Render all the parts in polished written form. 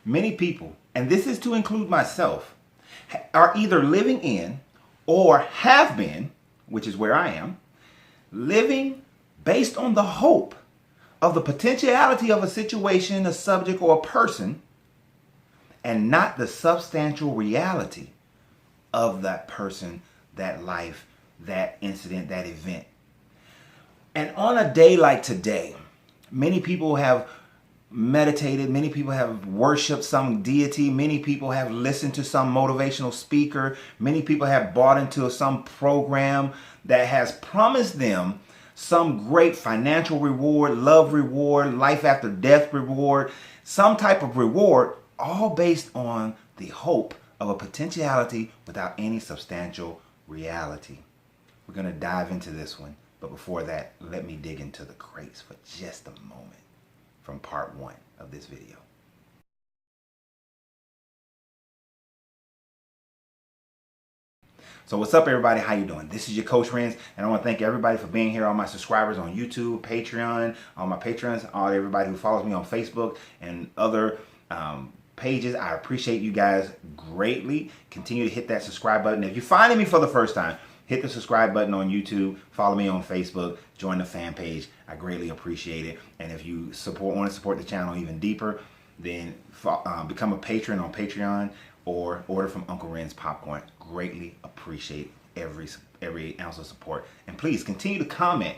many people, and this is to include myself, are either living in or have been, which is where I am, living based on the hope of the potentiality of a situation, a subject, or a person, and not the substantial reality of that person, that life, that incident, that event. And on a day like today, many people have meditated, many people have worshiped some deity, many people have listened to some motivational speaker, many people have bought into some program that has promised them some great financial reward, love reward, life after death reward, some type of reward, all based on the hope of a potentiality without any substantial reality. We're going to dive into this one, but before that, let me dig into the crates for just a moment from part 1 of this video. So what's up, everybody? How you doing? This is your Coach Renz, and I want to thank everybody for being here, all my subscribers on YouTube, Patreon, all my patrons, all everybody who follows me on Facebook and other pages. I appreciate you guys greatly. Continue to hit that subscribe button. If you're finding me for the first time, hit the subscribe button on YouTube, follow me on Facebook, join the fan page. I greatly appreciate it. And if you want to support the channel even deeper, then become a patron on Patreon or order from Uncle Renz Popcorn. Greatly appreciate every ounce of support. And please continue to comment,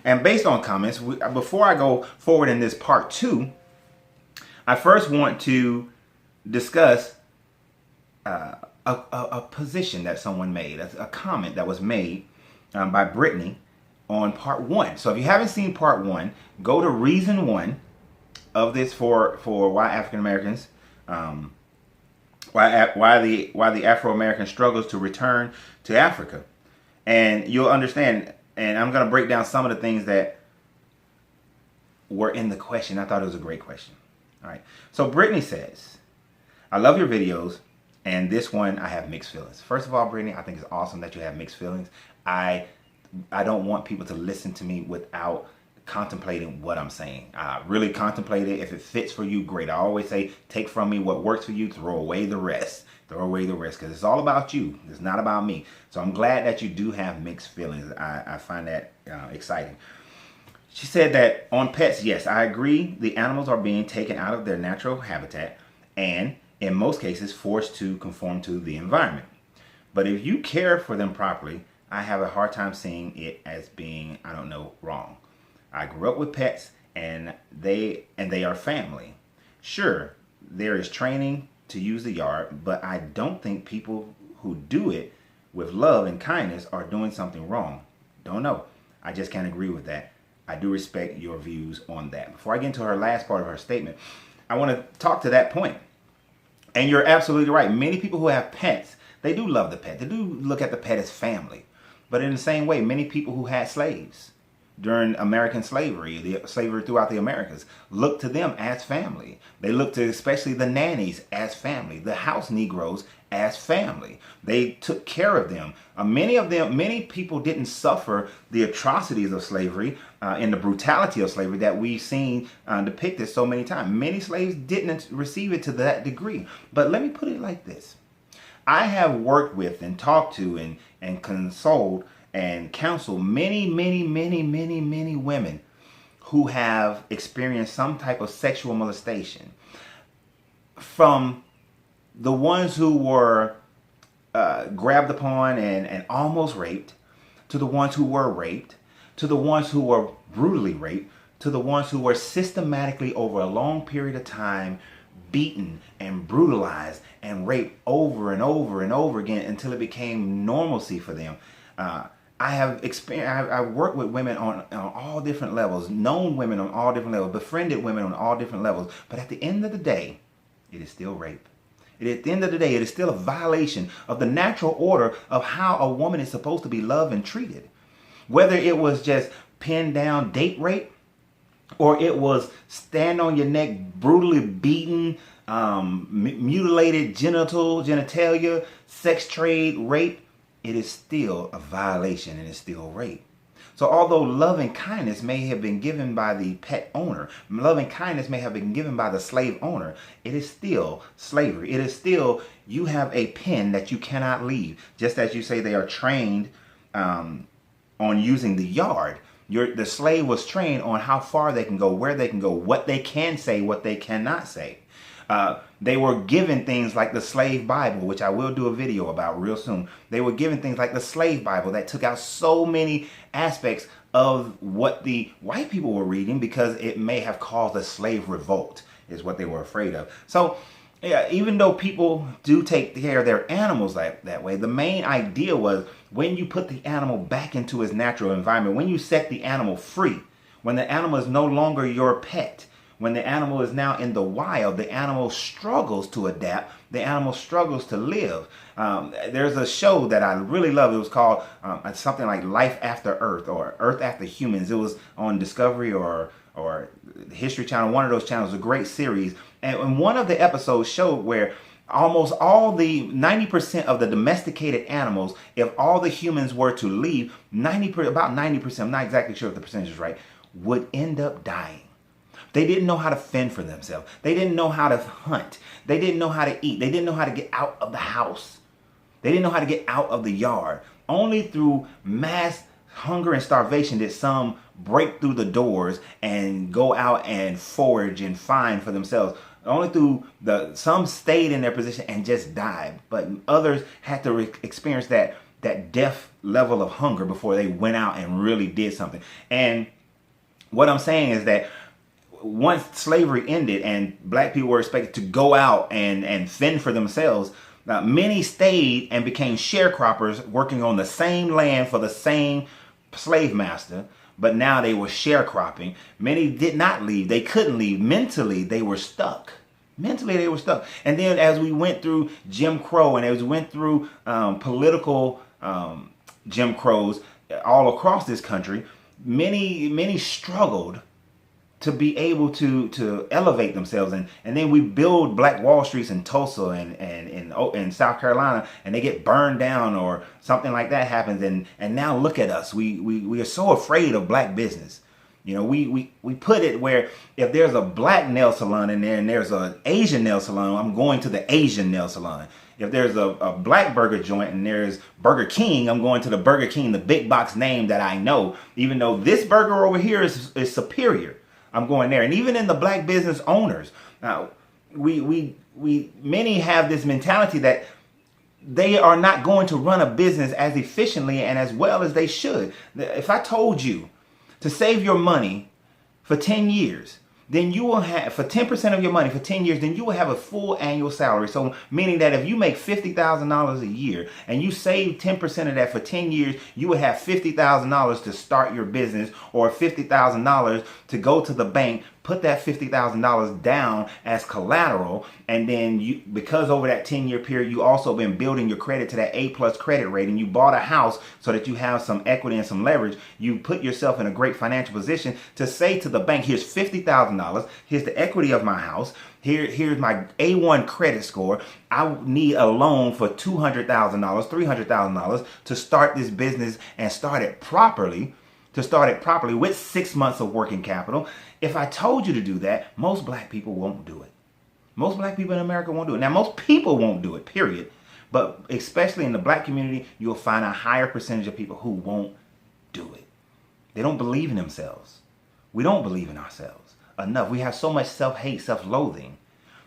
And based on comments, before I go forward in this part 2, I first want to discuss a position that someone made, a comment that was made by Brittany on part 1. So if you haven't seen part 1, go to reason 1 of this for why African Americans, why the Afro-American struggles to return to Africa, and you'll understand. And I'm going to break down some of the things that were in the question. I thought it was a great question. All right. So Brittany says, "I love your videos, and this one I have mixed feelings." First of all, Brittany, I think it's awesome that you have mixed feelings. I don't want people to listen to me without contemplating what I'm saying. Really contemplate it. If it fits for you, great. I always say, take from me what works for you, throw away the rest. Throw away the rest, because it's all about you. It's not about me. So I'm glad that you do have mixed feelings. I find that exciting. She said that on pets, yes, I agree. The animals are being taken out of their natural habitat and in most cases forced to conform to the environment. But if you care for them properly, I have a hard time seeing it as being, I don't know, wrong. I grew up with pets, and they are family. Sure, there is training to use the yard, but I don't think people who do it with love and kindness are doing something wrong. Don't know. I just can't agree with that. I do respect your views on that. Before I get into her last part of her statement, I want to talk to that point. And you're absolutely right. Many people who have pets, they do love the pet. They do look at the pet as family. But in the same way, many people who had slaves during American slavery, the slavery throughout the Americas, looked to them as family. They looked to especially the nannies as family, the house Negroes as family. They took care of them. Many people didn't suffer the atrocities of slavery and the brutality of slavery that we've seen depicted so many times. Many slaves didn't receive it to that degree. But let me put it like this. I have worked with and talked to and consoled and counsel many women who have experienced some type of sexual molestation, from the ones who were grabbed upon and almost raped, to the ones who were raped, to the ones who were brutally raped, to the ones who were systematically over a long period of time beaten and brutalized and raped over and over and over again until it became normalcy for them. I've worked with women on all different levels, known women on all different levels, befriended women on all different levels. But at the end of the day, it is still rape. At the end of the day, it is still a violation of the natural order of how a woman is supposed to be loved and treated. Whether it was just pinned down date rape, or it was stand on your neck, brutally beaten, mutilated genitalia, sex trade, rape, it is still a violation and it's still rape. So although loving kindness may have been given by the pet owner, loving kindness may have been given by the slave owner, it is still slavery. It is still, you have a pen that you cannot leave. Just as you say they are trained on using the yard. The slave was trained on how far they can go, where they can go, what they can say, what they cannot say. They were given things like the slave Bible, which I will do a video about real soon. They were given things like the slave Bible that took out so many aspects of what the white people were reading, because it may have caused a slave revolt, is what they were afraid of. So yeah, even though people do take care of their animals that way, the main idea was when you put the animal back into its natural environment, when you set the animal free, when the animal is no longer your pet, when the animal is now in the wild, the animal struggles to adapt. The animal struggles to live. There's a show that I really love. It was called something like Life After Earth or Earth After Humans. It was on Discovery or History Channel, one of those channels, a great series. And one of the episodes showed where almost all the 90% of the domesticated animals, if all the humans were to leave, about 90%, I'm not exactly sure if the percentage is right, would end up dying. They didn't know how to fend for themselves. They didn't know how to hunt. They didn't know how to eat. They didn't know how to get out of the house. They didn't know how to get out of the yard. Only through mass hunger and starvation did some break through the doors and go out and forage and find for themselves. Only through some stayed in their position and just died. But others had to experience that death level of hunger before they went out and really did something. And what I'm saying is that once slavery ended and black people were expected to go out and fend for themselves, many stayed and became sharecroppers working on the same land for the same slave master, but now they were sharecropping. Many did not leave. They couldn't leave. Mentally, they were stuck. And then as we went through Jim Crow and as we went through political Jim Crows all across this country, many struggled to be able to elevate themselves. And then we build Black Wall Streets in Tulsa and in South Carolina, and they get burned down or something like that happens. And now look at us. We are so afraid of black business. You know, we put it where if there's a black nail salon in there and there's an Asian nail salon, I'm going to the Asian nail salon. If there's a black burger joint and there's Burger King, I'm going to the Burger King, the big box name that I know, even though this burger over here is superior. I'm going there. And even in the black business owners, now many have this mentality that they are not going to run a business as efficiently and as well as they should. If I told you to save your money for 10 years, then you will have, for 10% of your money for 10 years, then you will have a full annual salary. So meaning that if you make $50,000 a year and you save 10% of that for 10 years, you will have $50,000 to start your business, or $50,000 to go to the bank, put that $50,000 down as collateral. And then because over that 10-year period, you also been building your credit to that A+ credit rating. You bought a house so that you have some equity and some leverage. You put yourself in a great financial position to say to the bank, here's $50,000. Here's the equity of my house. Here's my A1 credit score. I need a loan for $200,000, $300,000 to start this business and start it properly. With 6 months of working capital. If I told you to do that, most black people won't do it. Most black people in America won't do it. Now, most people won't do it, period. But especially in the black community, you'll find a higher percentage of people who won't do it. They don't believe in themselves. We don't believe in ourselves enough. We have so much self-hate, self-loathing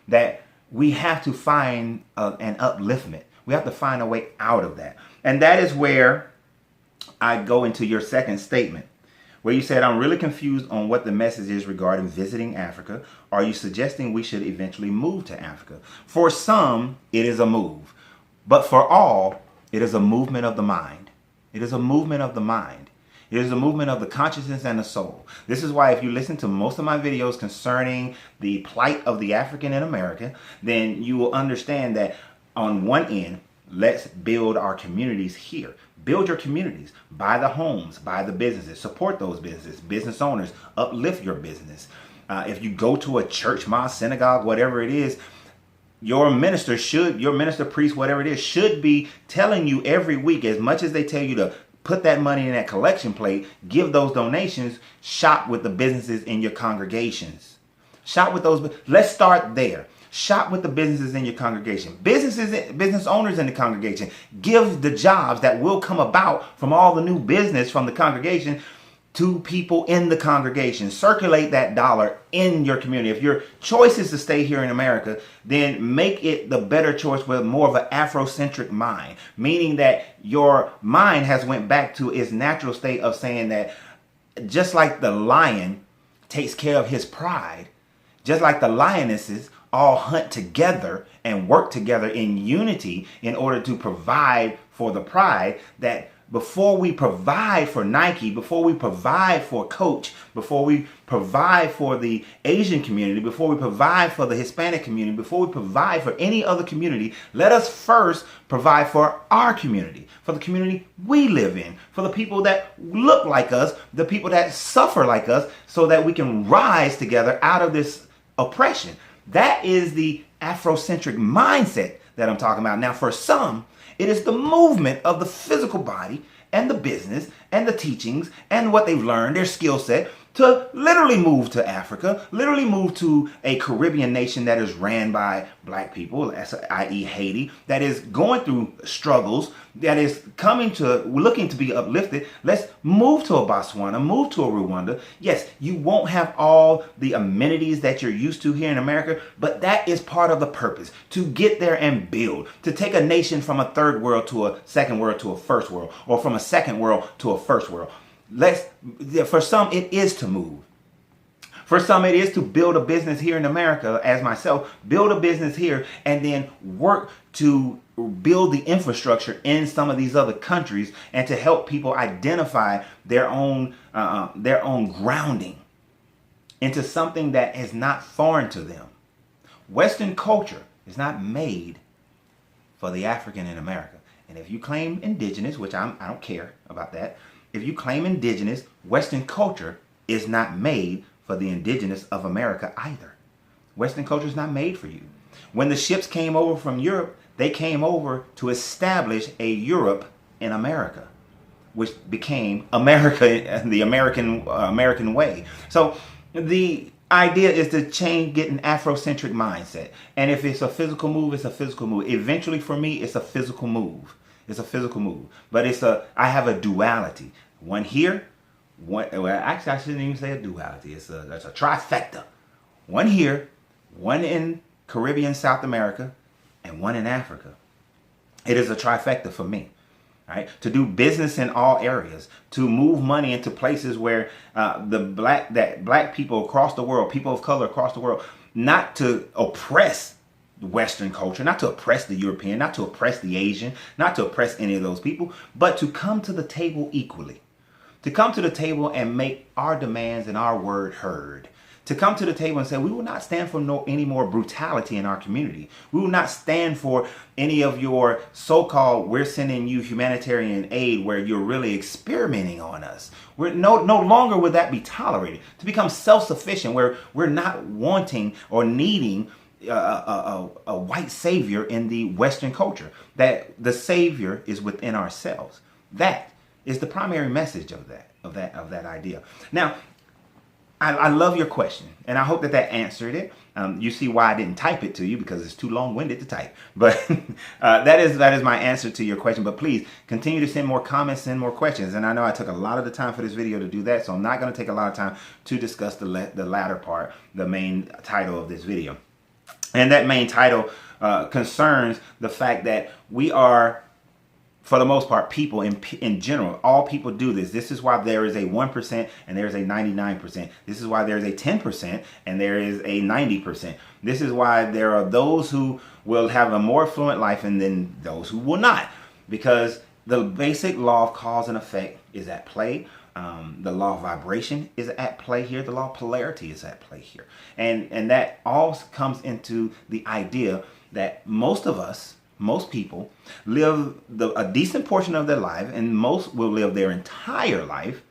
that we have to find an upliftment. We have to find a way out of that. And that is where I go into your second statement, where you said, I'm really confused on what the message is regarding visiting Africa. Are you suggesting we should eventually move to Africa? For some, it is a move. But for all, it is a movement of the mind. It is a movement of the mind. It is a movement of the consciousness and the soul. This is why if you listen to most of my videos concerning the plight of the African in America, then you will understand that on one end, let's build our communities here. Build your communities. Buy the homes. Buy the businesses. Support those businesses. Business owners. Uplift your business. If you go to a church, mosque, synagogue, whatever it is, your minister, priest, whatever it is, should be telling you every week, as much as they tell you to put that money in that collection plate, give those donations, shop with the businesses in your congregations. Shop with those. Let's start there. Shop with the businesses in your congregation. Business owners in the congregation. Give the jobs that will come about from all the new business from the congregation to people in the congregation. Circulate that dollar in your community. If your choice is to stay here in America, then make it the better choice with more of an Afrocentric mind, meaning that your mind has went back to its natural state of saying that just like the lion takes care of his pride, just like the lionesses all hunt together and work together in unity in order to provide for the pride, that before we provide for Nike, before we provide for Coach, before we provide for the Asian community, before we provide for the Hispanic community, before we provide for any other community, let us first provide for our community, for the community we live in, for the people that look like us, the people that suffer like us, so that we can rise together out of this oppression. That is the Afrocentric mindset that I'm talking about. Now, for some, it is the movement of the physical body and the business and the teachings and what they've learned, their skill set, to literally move to Africa, literally move to a Caribbean nation that is ran by black people, i.e. Haiti, that is going through struggles, that is looking to be uplifted. Let's move to a Botswana, move to a Rwanda. Yes, you won't have all the amenities that you're used to here in America, but that is part of the purpose, to get there and build, to take a nation from a third world to a second world to a first world, or from a second world to a first world. For some, it is to move. For some, it is to build a business here in America, as myself, build a business here and then work to build the infrastructure in some of these other countries and to help people identify their own grounding into something that is not foreign to them. Western culture is not made for the African in America. And if you claim indigenous, which I don't care about that, if you claim indigenous, Western culture is not made for the indigenous of America either. Western culture is not made for you. When the ships came over from Europe, they came over to establish a Europe in America, which became America, the American way. So the idea is to get an Afrocentric mindset. And if it's a physical move, it's a physical move. Eventually, for me, it's a physical move. It's a physical move. But I have a duality. One here, actually I shouldn't even say a duality. It's a trifecta. One here, one in Caribbean, South America, and one in Africa. It is a trifecta for me. Right? To do business in all areas, to move money into places where black people across the world, people of color across the world, not to oppress Western culture, not to oppress the European, not to oppress the Asian, not to oppress any of those people, but to come to the table equally. To come to the table and make our demands and our word heard. To come to the table and say, we will not stand for any more brutality in our community. We will not stand for any of your so-called, we're sending you humanitarian aid where you're really experimenting on us. We're no longer will that be tolerated. To become self-sufficient where we're not wanting or needing a white savior in the Western culture. That the savior is within ourselves. That is the primary message of that idea. Now, I love your question, and I hope that answered it. You see why I didn't type it to you, because it's too long-winded to type. But that is my answer to your question. But please continue to send more comments, send more questions. And I know I took a lot of the time for this video to do that, so I'm not going to take a lot of time to discuss the latter part, the main title of this video. And that main title concerns the fact that we are, for the most part, people in general, all people do this. This is why there is a 1% and there is a 99%. This is why there is a 10% and there is a 90%. This is why there are those who will have a more affluent life and then those who will not. Because the basic law of cause and effect is at play. The law of vibration is at play here. The law of polarity is at play here. And that all comes into the idea that most of us, most people, live a decent portion of their life, and most will live their entire life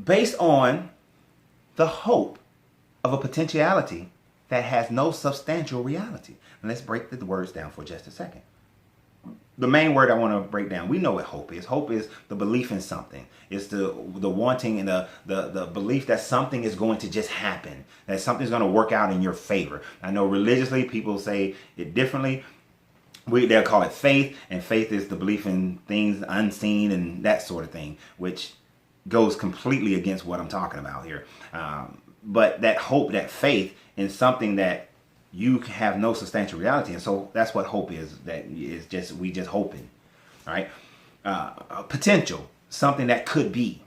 based on the hope of a potentiality that has no substantial reality. And let's break the words down for just a second. the main word I want to break down, we know what hope is. Hope is the belief in something. It's the wanting and the belief that something is going to just happen, that something's going to work out in your favor. I know religiously people say it differently. They'll call it faith, and faith is the belief in things unseen and that sort of thing, which goes completely against what I'm talking about here. But that hope, that faith in something that you have no substantial reality. And so that's what hope is. That is just, we just hoping, right? Potential, something that could be.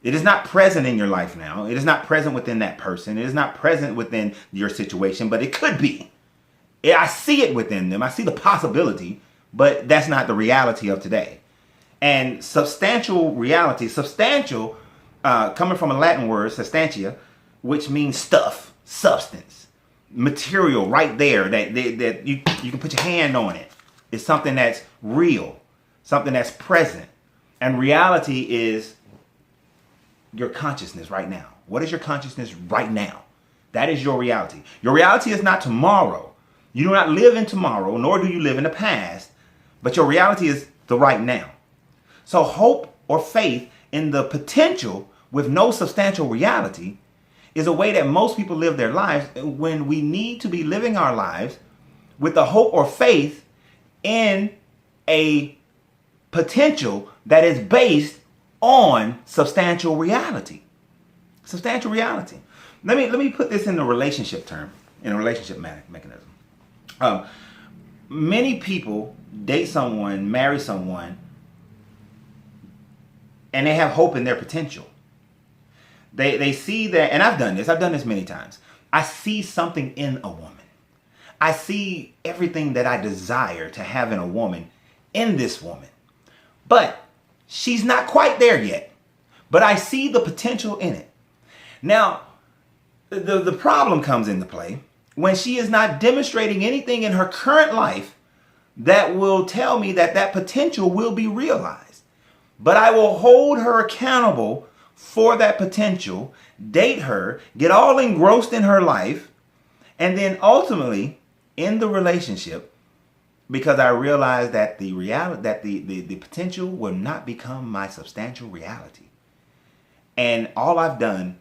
It is not present in your life now. It is not present within that person. It is not present within your situation, but it could be. Yeah, I see it within them. I see the possibility, but that's not the reality of today. And substantial reality, substantial, coming from a Latin word, substantia, which means stuff, substance, material right there that you can put your hand on it. It's something that's real, something that's present. And reality is your consciousness right now. What is your consciousness right now? That is your reality. Your reality is not tomorrow. You do not live in tomorrow, nor do you live in the past, but your reality is the right now. So hope or faith in the potential with no substantial reality is a way that most people live their lives, when we need to be living our lives with the hope or faith in a potential that is based on substantial reality. Substantial reality. Let me put this in a relationship term, in a relationship mechanism. Many people date someone, marry someone, and they have hope in their potential. They see that, and I've done this many times. I see something in a woman. I see everything that I desire to have in a woman, in this woman. But she's not quite there yet. But I see the potential in it. Now, the problem comes into play when she is not demonstrating anything in her current life that will tell me that that potential will be realized. But I will hold her accountable for that potential, date her, get all engrossed in her life, and then ultimately end the relationship because I realize that the reality, that the potential will not become my substantial reality. And all I've done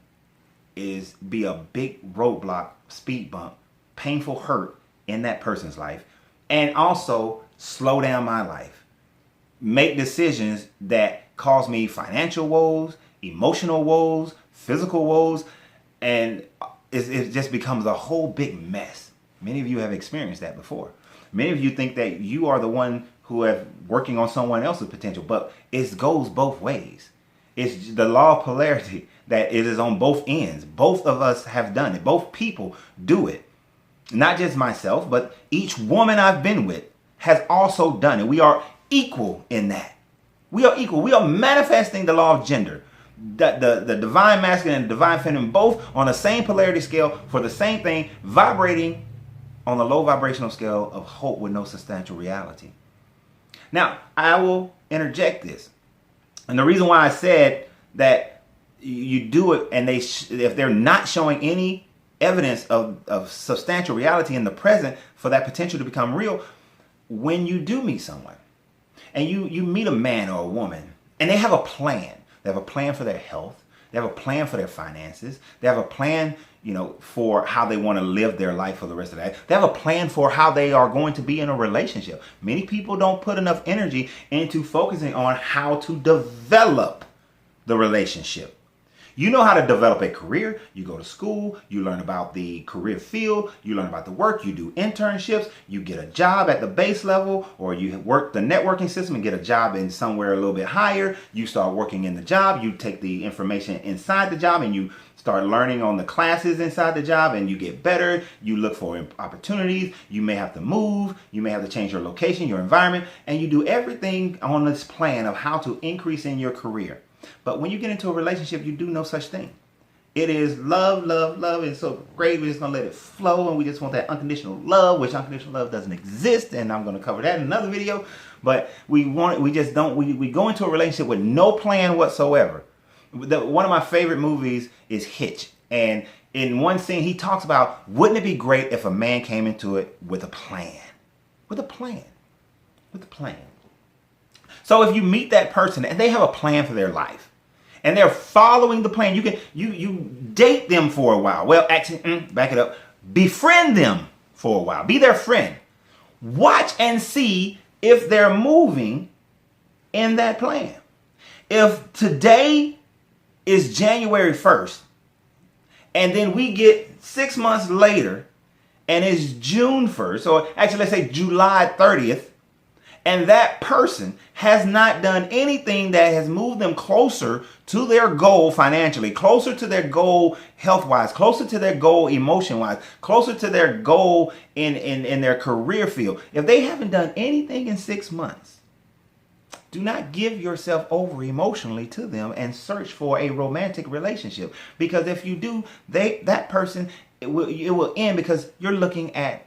is be a big roadblock, speed bump, painful hurt in that person's life, and also slow down my life. Make decisions that cause me financial woes, emotional woes, physical woes, and it just becomes a whole big mess. Many of you have experienced that before. Many of you think that you are the one who have working on someone else's potential, but it goes both ways. It's the law of polarity, that it is on both ends. Both of us have done it. Both people do it. Not just myself, but each woman I've been with has also done it. We are equal in that. We are equal. We are manifesting the law of gender. The divine masculine and divine feminine, both on the same polarity scale for the same thing, vibrating on the low vibrational scale of hope with no substantial reality. Now, I will interject this. And the reason why I said that you do it, and if they're not showing any evidence of substantial reality in the present for that potential to become real, when you do meet someone, and you meet a man or a woman, and they have a plan. They have a plan for their health. They have a plan for their finances. They have a plan, for how they want to live their life for the rest of their life. They have a plan for how they are going to be in a relationship. Many people don't put enough energy into focusing on how to develop the relationship. You know how to develop a career. You go to school, you learn about the career field, you learn about the work, you do internships, you get a job at the base level, or you work the networking system and get a job in somewhere a little bit higher. You start working in the job, you take the information inside the job and you start learning on the classes inside the job, and you get better. You look for opportunities. You may have to move. You may have to change your location, your environment, and you do everything on this plan of how to increase in your career. But when you get into a relationship, you do no such thing. It is love, love, love. It's so great. We're just going to let it flow. And we just want that unconditional love, which unconditional love doesn't exist. And I'm going to cover that in another video. But we go into a relationship with no plan whatsoever. One of my favorite movies is Hitch. And in one scene, he talks about, wouldn't it be great if a man came into it with a plan? With a plan. with a plan. So if you meet that person and they have a plan for their life and they're following the plan, you date them for a while. Well, actually, back it up. Befriend them for a while. Be their friend. Watch and see if they're moving in that plan. If today is January 1st, and then we get 6 months later, and it's June 1st, or actually let's say July 30th, and that person has not done anything that has moved them closer to their goal financially, closer to their goal health-wise, closer to their goal emotion-wise, closer to their goal in their career field. If they haven't done anything in 6 months, do not give yourself over emotionally to them and search for a romantic relationship. Because if you do, that person, it will end because you're looking at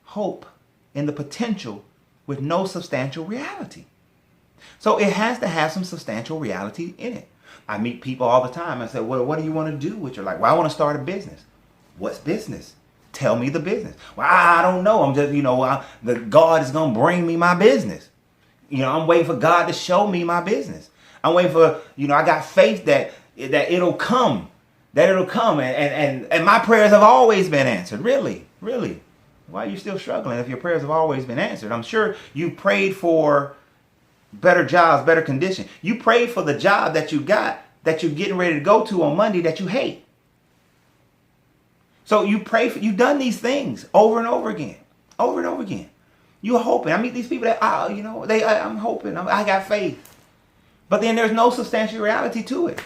hope and the potential with no substantial reality. So it has to have some substantial reality in it. I meet people all the time. I say, well, what do you want to do with your life? Well, I want to start a business. What's business? Tell me the business. Well, I don't know. I'm just, the God is going to bring me my business. I'm waiting for God to show me my business. I'm waiting for, I got faith that it'll come. That it'll come. And my prayers have always been answered. Really, really. Why are you still struggling if your prayers have always been answered? I'm sure you prayed for better jobs, better condition. You prayed for the job that you got, that you're getting ready to go to on Monday that you hate. So you've done these things over and over again. Over and over again. You're hoping. I meet these people that, I'm hoping. I got faith. But then there's no substantial reality to it.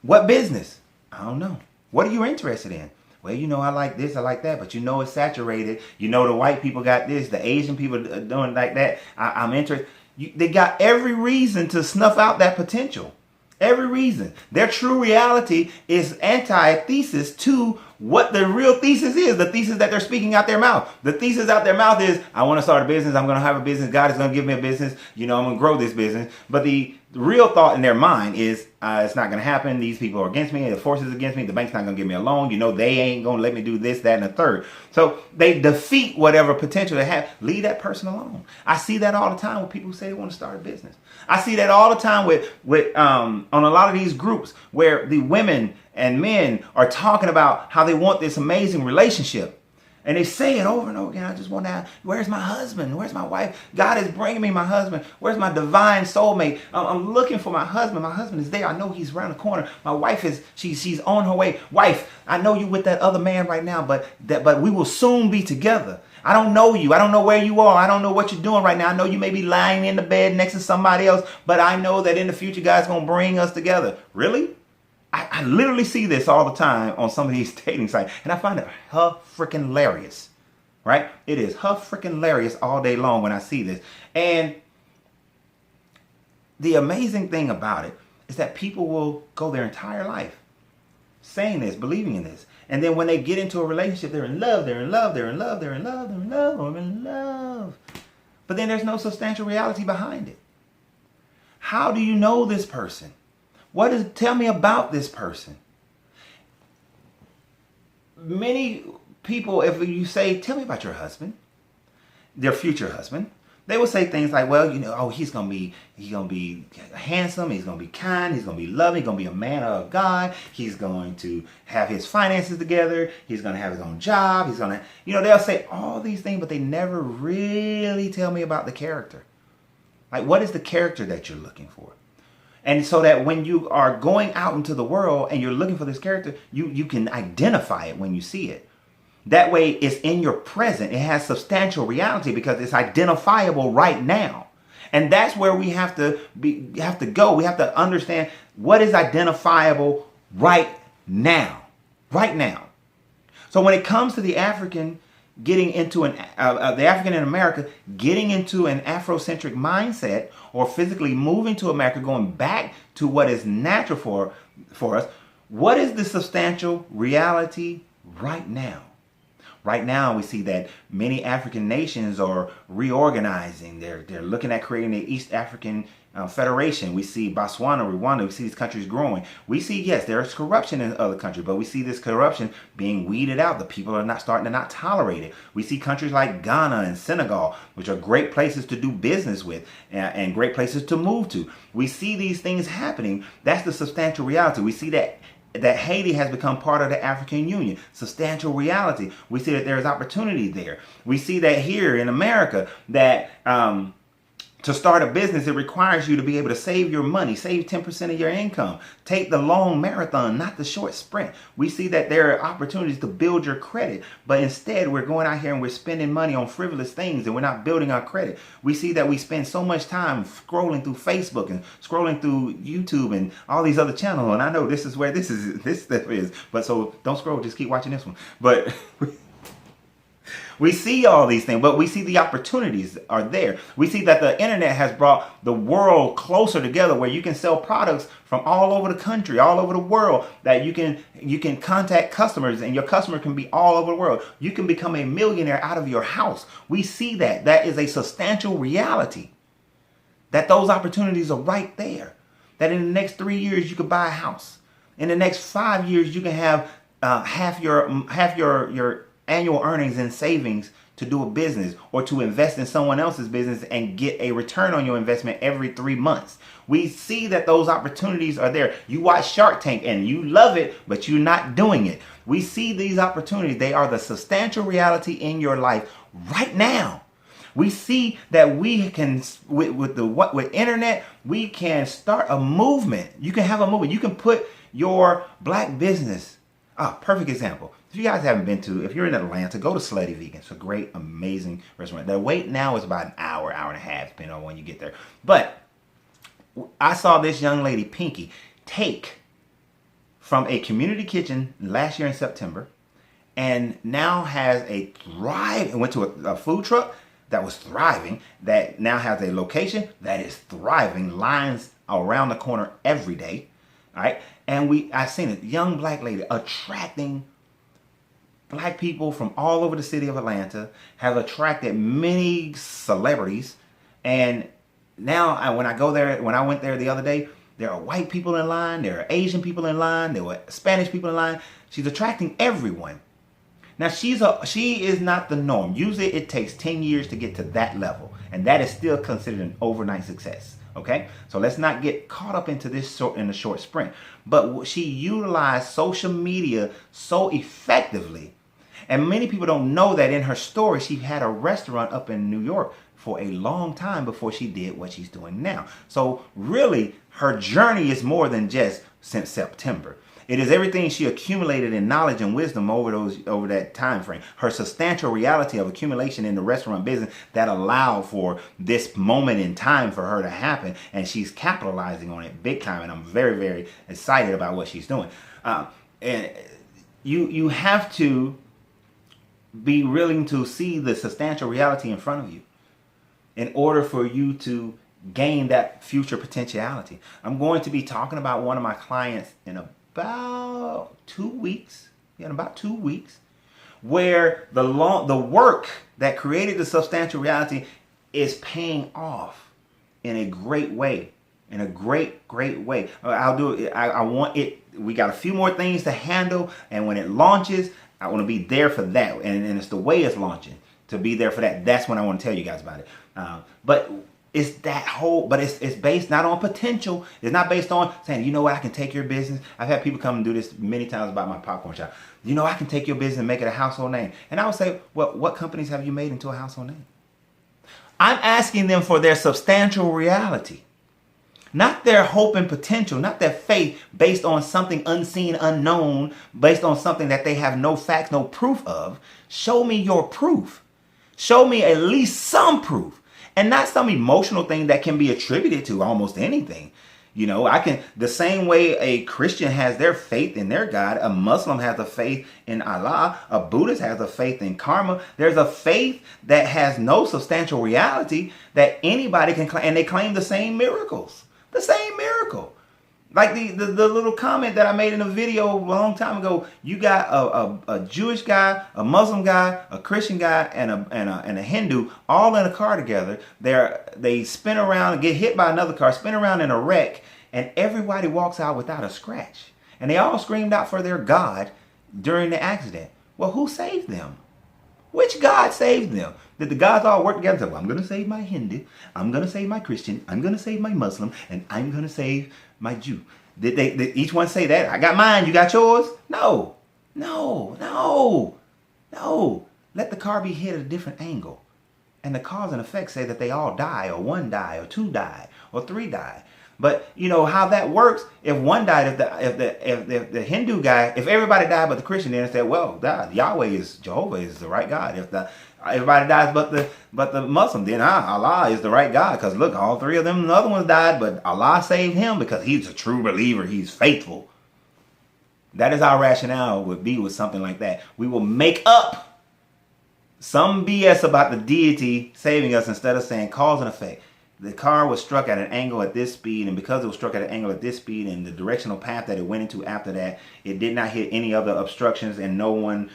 What business? I don't know. What are you interested in? Well, I like this, I like that, but it's saturated. The white people got this, the Asian people are doing like that. I'm interested. They got every reason to snuff out that potential. Every reason. Their true reality is antithesis to what the real thesis is, the thesis that they're speaking out their mouth. The thesis out their mouth is, I want to start a business, I'm going to have a business, God is going to give me a business, I'm going to grow this business. But the real thought in their mind is, it's not going to happen, these people are against me, the forces against me, the bank's not going to give me a loan, they ain't going to let me do this, that, and the third. So they defeat whatever potential they have. Leave that person alone. I see that all the time with people who say they want to start a business. I see that all the time with on a lot of these groups where the women and men are talking about how they want this amazing relationship. And they say it over and over again. I just want to, where's my husband? Where's my wife? God is bringing me my husband. Where's my divine soulmate? I'm looking for my husband. My husband is there. I know he's around the corner. My wife she's on her way. Wife, I know you with that other man right now, but we will soon be together. I don't know you. I don't know where you are. I don't know what you're doing right now. I know you may be lying in the bed next to somebody else, but I know that in the future, God's going to bring us together. Really? I literally see this all the time on some of these dating sites, and I find it freaking hilarious, right? It is freaking hilarious all day long when I see this. And the amazing thing about it is that people will go their entire life saying this, believing in this. And then when they get into a relationship, they're in love, they're in love, they're in love, they're in love, they're in love, they're in love. But then there's no substantial reality behind it. How do you know this person? Tell me about this person. Many people, if you say, tell me about your husband, their future husband, they will say things like, well, he's going to be handsome, he's going to be kind, he's going to be loving, he's going to be a man of God, he's going to have his finances together, he's going to have his own job, he's going to, they'll say all these things, but they never really tell me about the character. Like, what is the character that you're looking for? And so that when you are going out into the world and you're looking for this character, you can identify it when you see it. That way it's in your present. It has substantial reality because it's identifiable right now. And that's where we have to go. We have to understand what is identifiable right now. Right now. So when it comes to the African getting into the African in America getting into an Afrocentric mindset, or physically moving to America, going back to what is natural for us, what is the substantial reality right now? Right now, we see that many African nations are reorganizing. They're looking at creating the East African Federation. We see Botswana, Rwanda. We see these countries growing. We see, yes, there's corruption in other countries, but we see this corruption being weeded out. The people are not starting to not tolerate it. We see countries like Ghana and Senegal, which are great places to do business with and great places to move to. We see these things happening. That's the substantial reality. We see that Haiti has become part of the African Union. Substantial reality. We see that there is opportunity there. We see that here in America that to start a business, it requires you to be able to save your money, save 10% of your income. Take the long marathon, not the short sprint. We see that there are opportunities to build your credit, but instead we're going out here and we're spending money on frivolous things and we're not building our credit. We see that we spend so much time scrolling through Facebook and scrolling through YouTube and all these other channels. And I know this is where this stuff is, but so don't scroll, just keep watching this one. But we see all these things, but we see the opportunities are there. We see that the internet has brought the world closer together where you can sell products from all over the country, all over the world, that you can contact customers and your customer can be all over the world. You can become a millionaire out of your house. We see that. That is a substantial reality. That those opportunities are right there. That in the next 3 years you could buy a house. In the next 5 years you can have half your annual earnings and savings to do a business or to invest in someone else's business and get a return on your investment every 3 months. We see that those opportunities are there. You watch Shark Tank and you love it, but you're not doing it. We see these opportunities. They are the substantial reality in your life right now. We see that we can, with internet, we can start a movement. You can have a movement. You can put your black business. Perfect example. If you guys haven't been to, if you're in Atlanta, go to Slutty Vegan. It's a great, amazing restaurant. The wait now is about an hour, hour and a half, depending on when you get there. But I saw this young lady, Pinky, take from a community kitchen last year in September and now has a went to a food truck that was thriving, that now has a location that is thriving, lines around the corner every day. All right. And I seen a young black lady attracting black people from all over the city of Atlanta, have attracted many celebrities. And now when I went there the other day, there are white people in line, there are Asian people in line, there were Spanish people in line. She's attracting everyone. Now she is not the norm. Usually it takes 10 years to get to that level. And that is still considered an overnight success. Okay, so let's not get caught up into this in a short sprint. But she utilized social media so effectively. And many people don't know that in her story, she had a restaurant up in New York for a long time before she did what she's doing now. So really, her journey is more than just since September. It is everything she accumulated in knowledge and wisdom over that time frame. Her substantial reality of accumulation in the restaurant business that allowed for this moment in time for her to happen, and she's capitalizing on it big time. And I'm very, very excited about what she's doing. And you have to be willing to see the substantial reality in front of you in order for you to gain that future potentiality. I'm going to be talking about one of my clients in about 2 weeks, where the work that created the substantial reality is paying off in a great way, in a great way. I'll do it. I want it. We got a few more things to handle, and when it launches, I want to be there for that. And it's the way it's launching, to be there for that. That's when I want to tell you guys about it. But it's that whole, but it's based not on potential. It's not based on saying, you know what, I can take your business. I've had people come and do this many times about my popcorn shop. You know, I can take your business and make it a household name. And I would say, well, what companies have you made into a household name? I'm asking them for their substantial reality. Not their hope and potential, not their faith based on something unseen, unknown, based on something that they have no facts, no proof of. Show me your proof. Show me at least some proof. And not some emotional thing that can be attributed to almost anything. You know, the same way a Christian has their faith in their God, a Muslim has a faith in Allah, a Buddhist has a faith in karma. There's a faith that has no substantial reality that anybody can claim, and they claim the same miracles. The same miracle. Like the little comment that I made in a video a long time ago. You got a Jewish guy, a Muslim guy, a Christian guy, and a Hindu all in a car together. They spin around and get hit by another car, spin around in a wreck, and everybody walks out without a scratch. And they all screamed out for their God during the accident. Well, who saved them? Which God saved them? Did the gods all work together and say, well, I'm going to save my Hindu, I'm going to save my Christian, I'm going to save my Muslim, and I'm going to save my Jew? Did each one say that? I got mine, you got yours? No. Let the car be hit at a different angle. And the cause and effect say that they all die, or one die, or two die, or three die. But you know how that works. If one died, if the Hindu guy, if everybody died but the Christian, then it said, well, God, Yahweh is Jehovah is the right God. If everybody dies but the Muslim, then Allah is the right God. Because look, all three of them, the other ones died, but Allah saved him because he's a true believer. He's faithful. That is our rationale would be with something like that. We will make up some BS about the deity saving us instead of saying cause and effect. The car was struck at an angle at this speed, and because it was struck at an angle at this speed and the directional path that it went into after that, it did not hit any other obstructions, and no one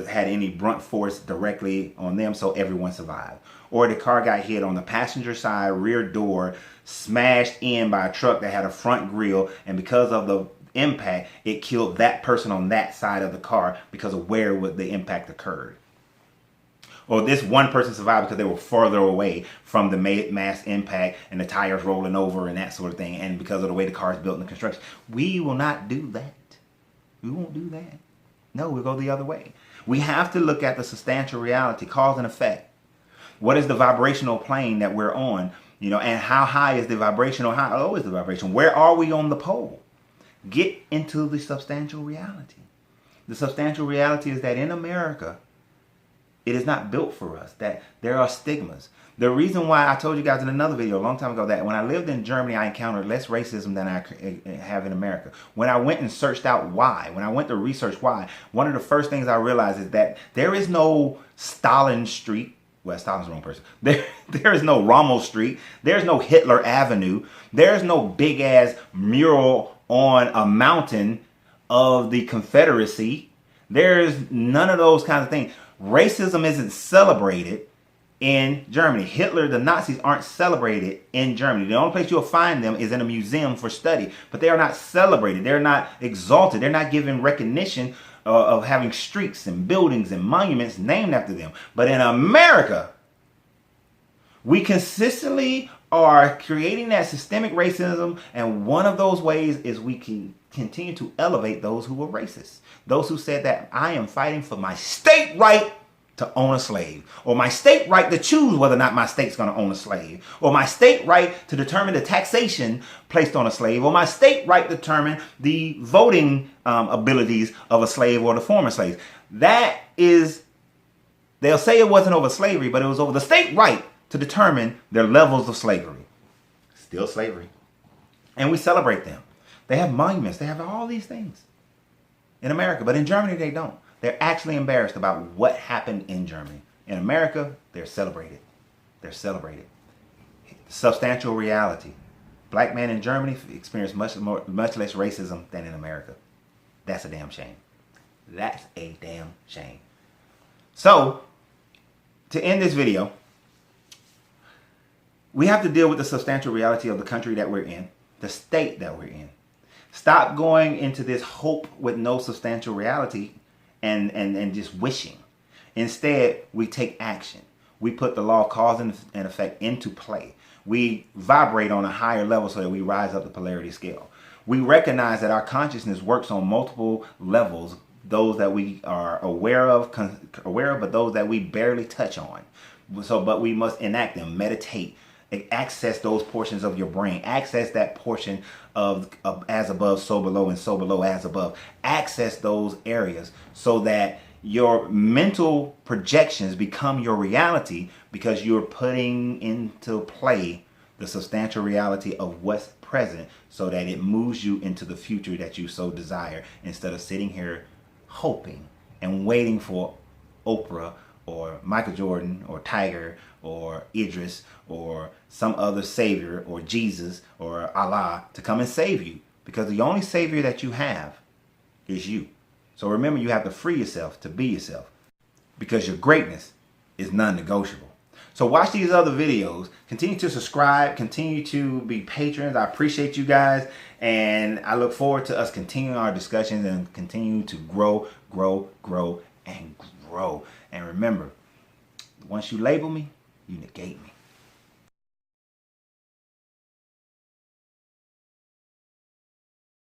had any brunt force directly on them, so everyone survived. Or the car got hit on the passenger side rear door, smashed in by a truck that had a front grille, and because of the impact, it killed that person on that side of the car because of where the impact occurred. Or this one person survived because they were further away from the mass impact and the tires rolling over and that sort of thing, and because of the way the car is built in the construction. We will not do that. We won't do that. No, we'll go the other way. We have to look at the substantial reality, cause and effect. What is the vibrational plane that we're on? You know, and how high is the vibration, or how low is the vibration? Where are we on the pole? Get into the substantial reality. The substantial reality is that in America, it is not built for us, that there are stigmas. The reason why I told you guys in another video a long time ago that when I lived in Germany, I encountered less racism than I have in America. When I went and searched out why, when I went to research why, one of the first things I realized is that there is no Stalin Street. Well, Stalin's the wrong person. There is no Rommel Street. There's no Hitler Avenue. There's no big ass mural on a mountain of the Confederacy. There's none of those kinds of things. Racism isn't celebrated in Germany. Hitler, the Nazis aren't celebrated in Germany. The only place you'll find them is in a museum for study. But they are not celebrated. They're not exalted. They're not given recognition of having streets and buildings and monuments named after them. But in America, we consistently are creating that systemic racism. And one of those ways is we can continue to elevate those who were racist. Those who said that I am fighting for my state right to own a slave, or my state right to choose whether or not my state's going to own a slave, or my state right to determine the taxation placed on a slave, or my state right to determine the voting abilities of a slave or the former slaves. That is, they'll say it wasn't over slavery, but it was over the state right to determine their levels of slavery. Still slavery. And we celebrate them. They have monuments. They have all these things in America, but in Germany they don't. They're actually embarrassed about what happened in Germany. In America, they're celebrated. They're celebrated. Substantial reality. Black men in Germany experience much less racism than in America. That's a damn shame. That's a damn shame. So, to end this video, we have to deal with the substantial reality of the country that we're in, the state that we're in. Stop going into this hope with no substantial reality and just wishing. Instead, we take action. We put the law of cause and effect into play. We vibrate on a higher level so that we rise up the polarity scale. We recognize that our consciousness works on multiple levels, those that we are aware of, but those that we barely touch on. But we must enact them, meditate, access those portions of your brain, access that portion of as above, so below, and so below, as above. Access those areas so that your mental projections become your reality, because you're putting into play the substantial reality of what's present so that it moves you into the future that you so desire, instead of sitting here hoping and waiting for Oprah or Michael Jordan or Tiger or Idris or some other savior or Jesus or Allah to come and save you. because the only savior that you have is you. So remember, you have to free yourself to be yourself, because your greatness is non-negotiable. So watch these other videos. Continue to subscribe. Continue to be patrons. I appreciate you guys. And I look forward to us continuing our discussions and continue to grow, and grow. And remember, once you label me, you negate me.